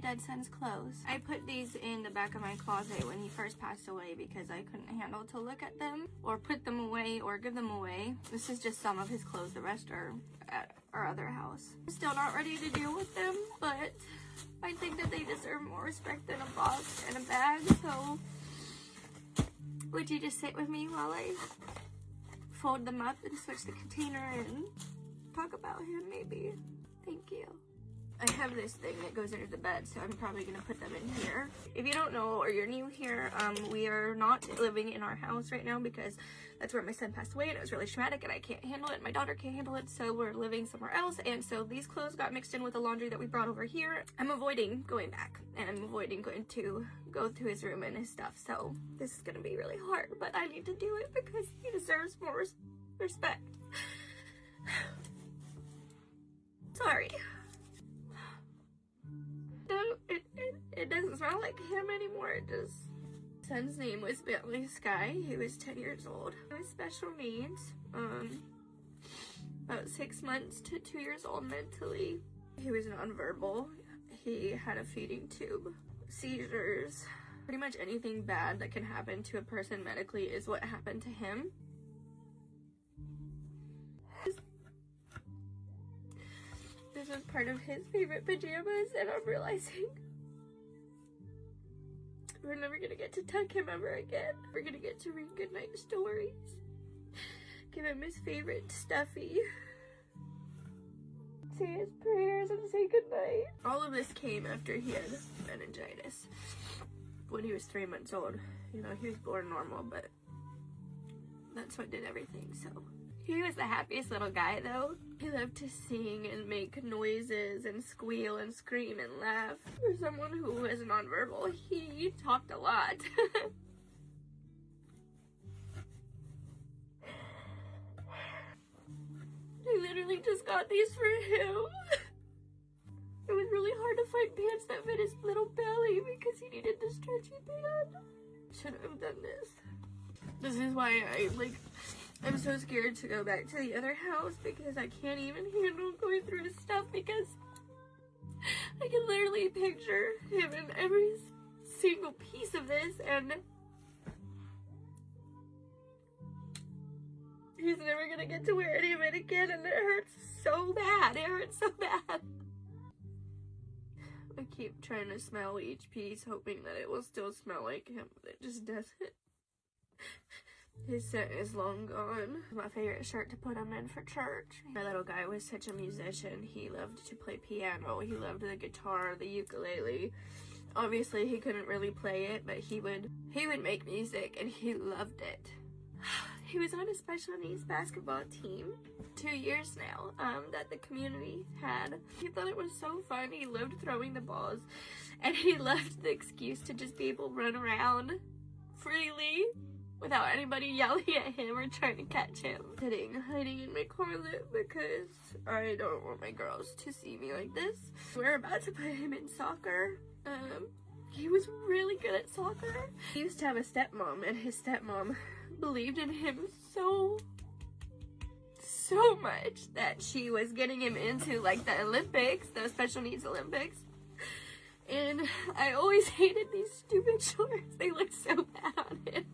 dead son's clothes. I put these in the back of my closet when he first passed away because I couldn't handle to look at them or put them away or give them away. This is just some of his clothes. The rest are at our other house. I'm still not ready to deal with them, but I think that they deserve more respect than a box and a bag. So would you just sit with me while I fold them up and switch the container and talk about him maybe? Thank you. I have this thing that goes under the bed, so I'm probably gonna put them in here. If you don't know or you're new here, we are not living in our house right now because that's where my son passed away and it was really traumatic and I can't handle it, my daughter can't handle it, so we're living somewhere else. And so these clothes got mixed in with the laundry that we brought over here. I'm avoiding going back and I'm avoiding going to go to his room and his stuff, so this is gonna be really hard, but I need to do it because he deserves more respect. Sorry. It doesn't smell like him anymore. It just... Son's name was Bentley Sky. He was 10 years old. He was special needs. About 6 months to 2 years old mentally. He was nonverbal. He had a feeding tube. Seizures. Pretty much anything bad that can happen to a person medically is what happened to him. This was part of his favorite pajamas, and I'm realizing we're never gonna get to tuck him ever again. We're gonna get to read goodnight stories, give him his favorite stuffy, say his prayers, and say goodnight. All of this came after he had meningitis when he was 3 months old. You know, he was born normal, but that's what did everything, so. He was the happiest little guy though. He loved to sing and make noises and squeal and scream and laugh. For someone who was nonverbal, he talked a lot. I literally just got these for him. It was really hard to find pants that fit his little belly because he needed the stretchy pant. Shouldn't have done this. This is why I'm so scared to go back to the other house because I can't even handle going through his stuff because I can literally picture him in every single piece of this and he's never gonna get to wear any of it again and it hurts so bad. It hurts so bad. I keep trying to smell each piece hoping that it will still smell like him, but it just doesn't. His scent is long gone. My favorite shirt to put him in for church. My little guy was such a musician. He loved to play piano. He loved the guitar, the ukulele. Obviously, he couldn't really play it, but he would make music, and he loved it. He was on a special needs basketball team 2 years now that the community had. He thought it was so fun. He loved throwing the balls, and he loved the excuse to just be able to run around freely without anybody yelling at him or trying to catch him. Hiding in my closet because I don't want my girls to see me like this. We're about to put him in soccer. He was really good at soccer. He used to have a stepmom, and his stepmom believed in him so much that she was getting him into like the Olympics, the special needs Olympics. And I always hated these stupid shorts. They look so bad on him.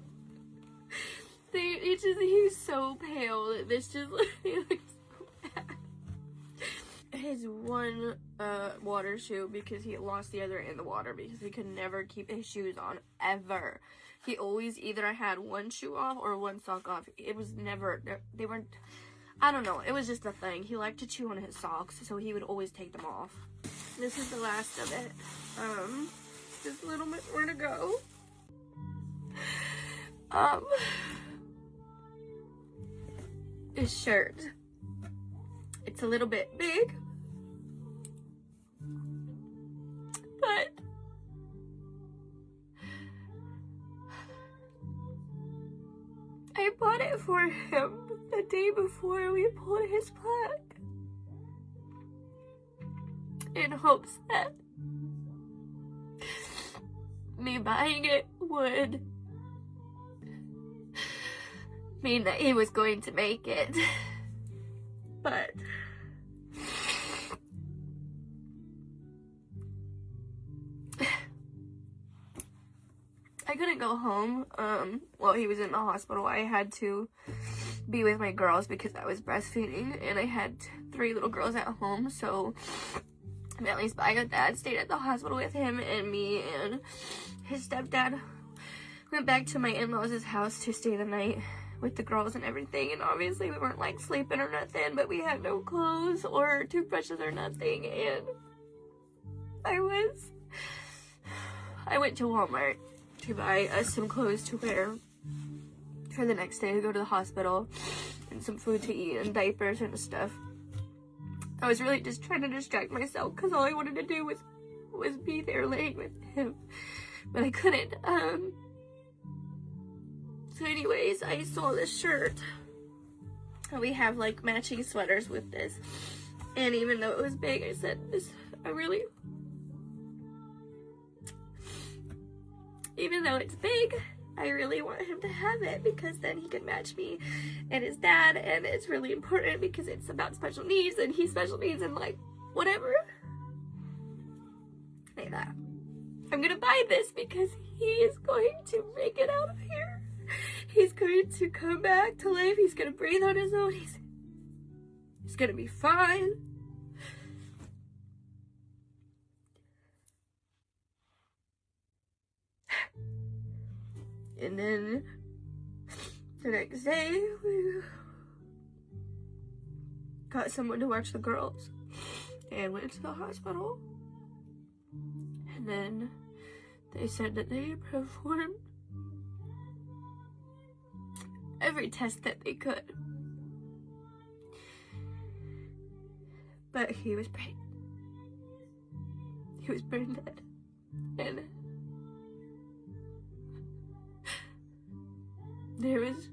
He's so pale that this just he looks so bad. His one water shoe, because he lost the other in the water because he could never keep his shoes on ever. He always either had one shoe off or one sock off. It was never, they weren't, I don't know, it was just a thing. He liked to chew on his socks, so he would always take them off. This is the last of it. Just a little bit more to go. This shirt, it's a little bit big, but I bought it for him the day before we pulled his plaque in hopes that me buying it would mean that he was going to make it, but I couldn't go home while he was in the hospital. I had to be with my girls because I was breastfeeding, and I had 3 little girls at home, so at least my dad stayed at the hospital with him, and me and his stepdad went back to my in-laws' house to stay the night with the girls and everything. And obviously we weren't like sleeping or nothing, but we had no clothes or toothbrushes or nothing, and I went to Walmart to buy us some clothes to wear for the next day to go to the hospital, and some food to eat and diapers and stuff. I was really just trying to distract myself because all I wanted to do was be there laying with him, but I couldn't. So anyways, I saw this shirt. We have like matching sweaters with this, and even though it was big, I said, even though it's big, I really want him to have it because then he can match me and his dad, and it's really important because it's about special needs, and he's special needs, and like whatever. Like that. I'm gonna buy this because he is going to make it out of here. He's going to come back to life. He's gonna breathe on his own. He's gonna be fine. And then the next day, we got someone to watch the girls and went to the hospital. And then they said that they performed every test that they could. But he was brain dead. And there was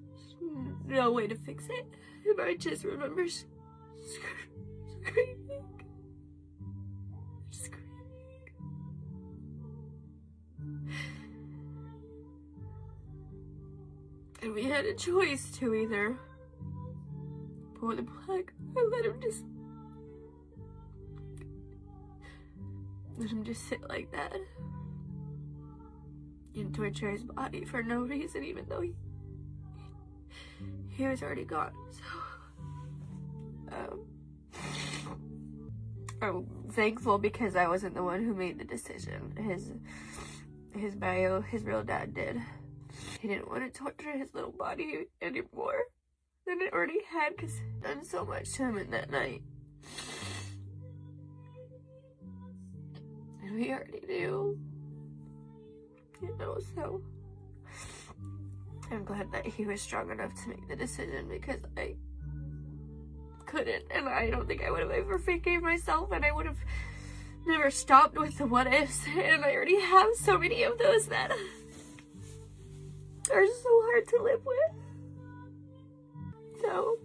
no way to fix it. And I just remember screaming. And we had a choice to either pull the plug or let him just sit like that and torture his body for no reason, even though he was already gone. So I'm thankful because I wasn't the one who made the decision. His real dad did. He didn't want to torture his little body anymore than it already had because he'd done so much to him in that night. And we already knew, so I'm glad that he was strong enough to make the decision because I couldn't, and I don't think I would have ever forgave myself, and I would have never stopped with the what ifs, and I already have so many of those that are so hard to live with. So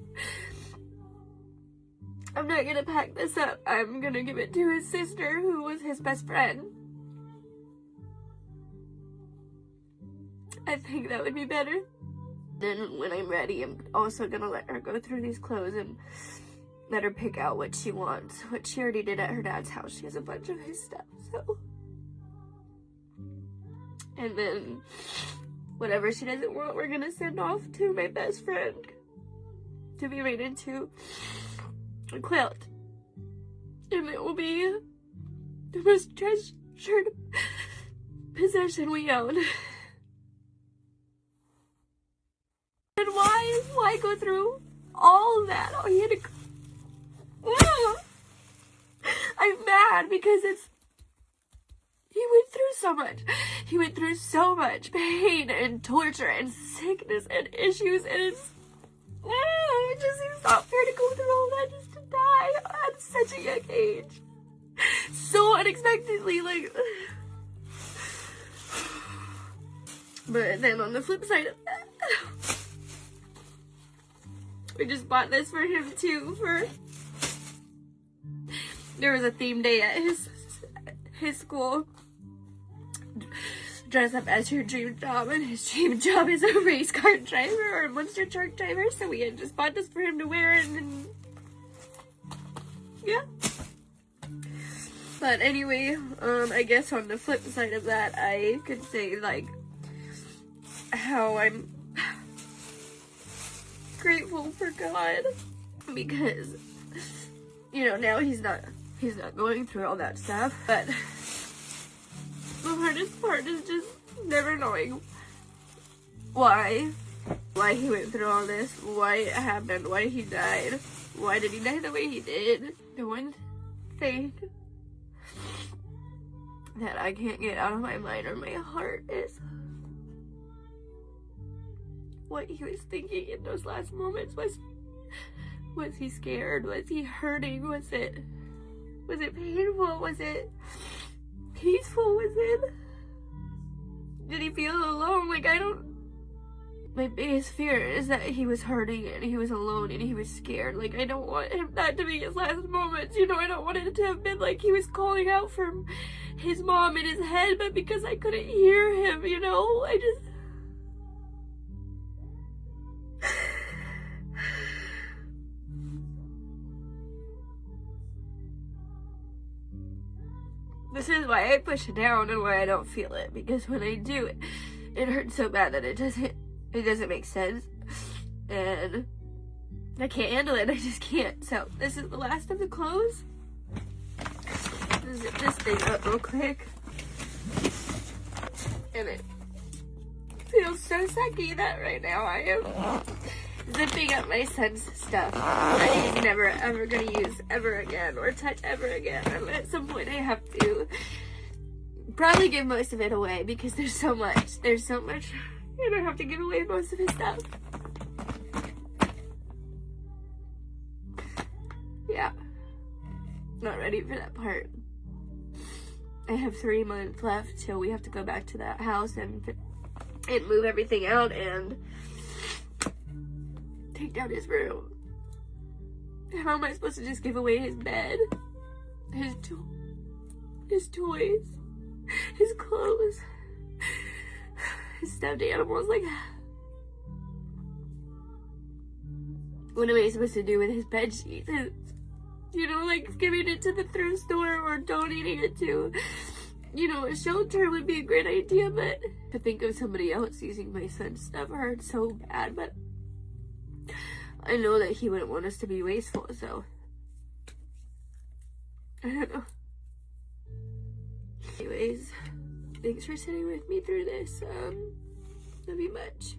I'm not gonna pack this up. I'm gonna give it to his sister, who was his best friend. I think that would be better. Then when I'm ready, I'm also gonna let her go through these clothes and let her pick out what she wants, which she already did at her dad's house. She has a bunch of his stuff, so. And then whatever she doesn't want, we're gonna send off to my best friend to be made into a quilt. And it will be the most treasured possession we own. And why go through all that? Oh, he had to. I'm mad because he went through so much. He went through so much pain and torture and sickness and issues, and it just seems not fair to go through all that just to die at such a young age. So unexpectedly, like. But then on the flip side of that, we just bought this for him too. There was a theme day at his school. Dress up as your dream job, and his dream job is a race car driver or a monster truck driver. So we had just bought this for him to wear, and yeah. But anyway, I guess on the flip side of that, I could say like how I'm grateful for God, because, you know, now he's not going through all that stuff, but the hardest part is just never knowing why he went through all this, why it happened, why he died, why did he die the way he did. The one thing that I can't get out of my mind or my heart is what he was thinking in those last moments. Was he scared? Was he hurting? Was it painful? Was it peaceful? Did he feel alone? Like, my biggest fear is that he was hurting and he was alone and he was scared. Like, I don't want that to be his last moments, you know. I don't want it to have been like he was calling out for his mom in his head, but because I couldn't hear him, you know, This is why I push it down and why I don't feel it, because when I do it, it hurts so bad that it doesn't make sense, and I can't handle it. I just can't. So this is the last of the clothes. Zip this thing up real quick, and it feels so sucky that right now I am zipping up my son's stuff that he's never ever gonna use ever again or touch ever again. And at some point I have to probably give most of it away because there's so much, and I have to give away most of his stuff. Yeah, not ready for that part. I have 3 months left till we have to go back to that house and move everything out and take down his room. How am I supposed to just give away his bed, his toys, his clothes, his stuffed animals? Like, what am I supposed to do with his bed sheets? You know, like giving it to the thrift store or donating it to, you know, a shelter would be a great idea, but to think of somebody else using my son's stuff hurts so bad. But I know that he wouldn't want us to be wasteful, so I don't know. Anyways, thanks for sitting with me through this. Love you much.